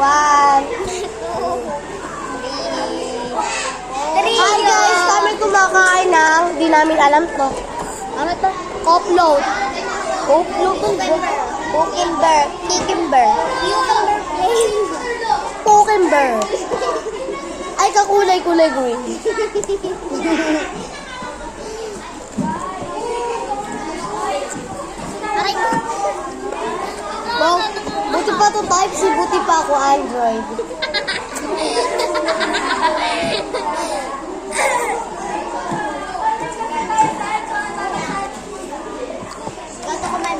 1, 2, 3. Hi guys, kami kumakain ng, di namin alam to. Ano to? Copload. Copload. Cucumber. Cucumber. Cucumber. Ay, kakulay-kulay green. Wow, buti pa to Type-C, buti pa ako Android.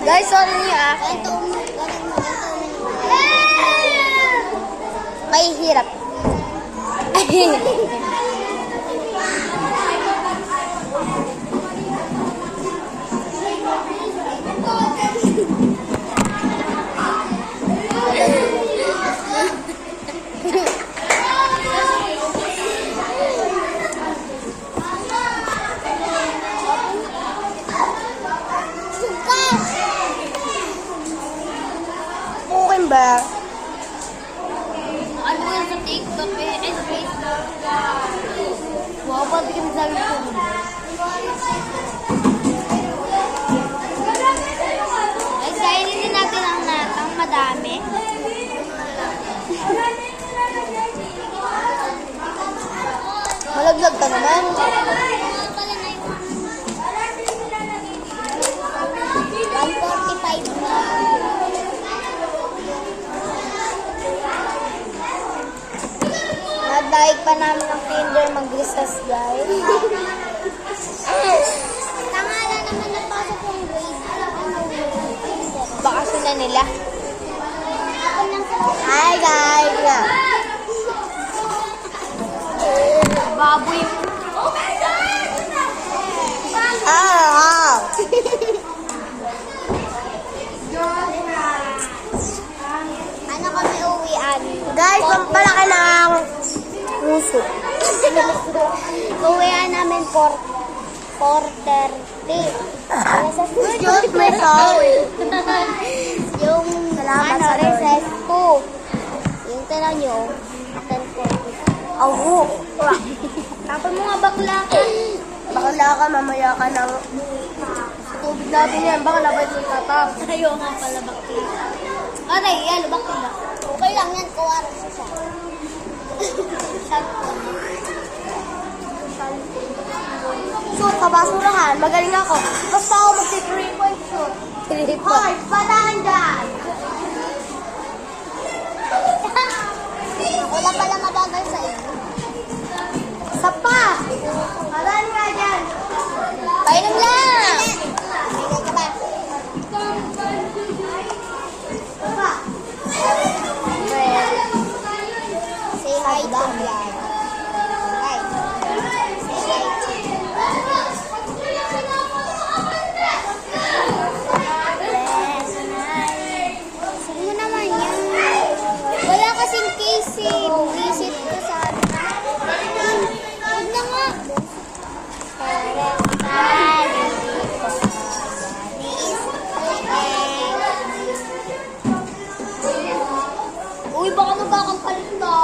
Guys, sorry niyo may hirap. Cucumber. Ano yan sa TikTok eh? Ay, sa Facebook. Wow, pati kami sabi ko. Ay, kainin din natin ang natang madami. Malaglag ka naman. 145 na. Nadaig pa namin ng Tinder mag-recess, guys. Tanga na naman napasok yung grade. Bakasyon na nila. Ako lang sa Hi, guys. baboy. Ah, Ano kami uwian? guys, pampalaki ng puso. Uwian namin 4:30. Excuse me, sorry. Yung Salamat ano, sa Lord. recess ko. Yung tala nyo, 10:40. Awu. Tapos mo nga bakla ka. Bakala ka, mamaya ka ng tubig natin yan. Baka labay sa tatap. Ayaw nga pala bakla. Aray, yan, bakla. Okay lang yan, kuwara siya siya. Shot ko. Shoot, kabasurahan. Magaling ako. Basta ako magti-3 point shoot. 3 Hoy, patahan dyan! Ako lang pala mabagay sa iyo. Sapa! Malan nga dyan. Painom lang! Painom ka ba? Sapa! Say hi to vlog. Hi. Say hi to Sige mo naman yan. Wala kasing case eh. Buwisit ko sa Huwag na nga. Uy, baka magkakampalit na.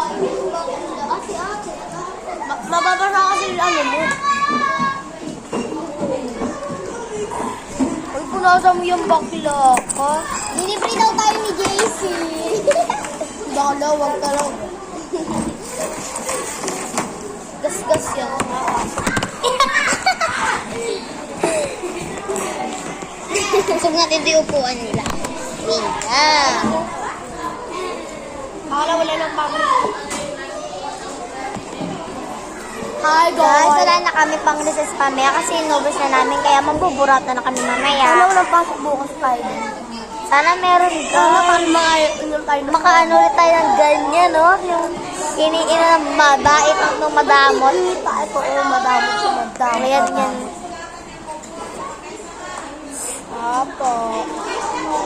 Si ate. Mababasa kasi yung ano mo. Uy, punasan mo yung bakla ka. Nilibre daw tayo ni JC. Bala, wag ka lang. Gas-gas yan. Kusog natin di upuan nila. Mika. Akala wala lang pamilya. Hi Guys, guys! wala na kami pang recess mamaya kasi inubos na namin kaya mabuburata na kami Sana mamaya. walang pasok bukas tayo. Sana meron Sana ka. tayo mga inom tayo ng Makaano ulit tayo ng ganyan, no? Yung iniina ng mabait ang nung madamot. Ito, madamot sa madamot. Kaya yan. Apo.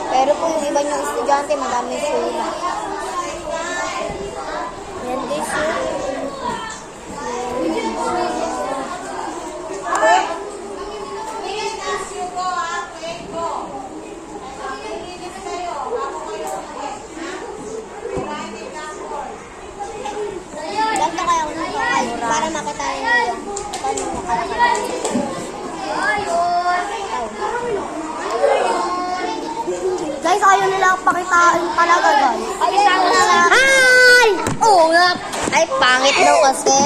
Pero po yung iba niyong estudyante, madami sila. Yan guys, pakitain talaga, guys. Ay! Oo nga. Ay, pangit daw kasi.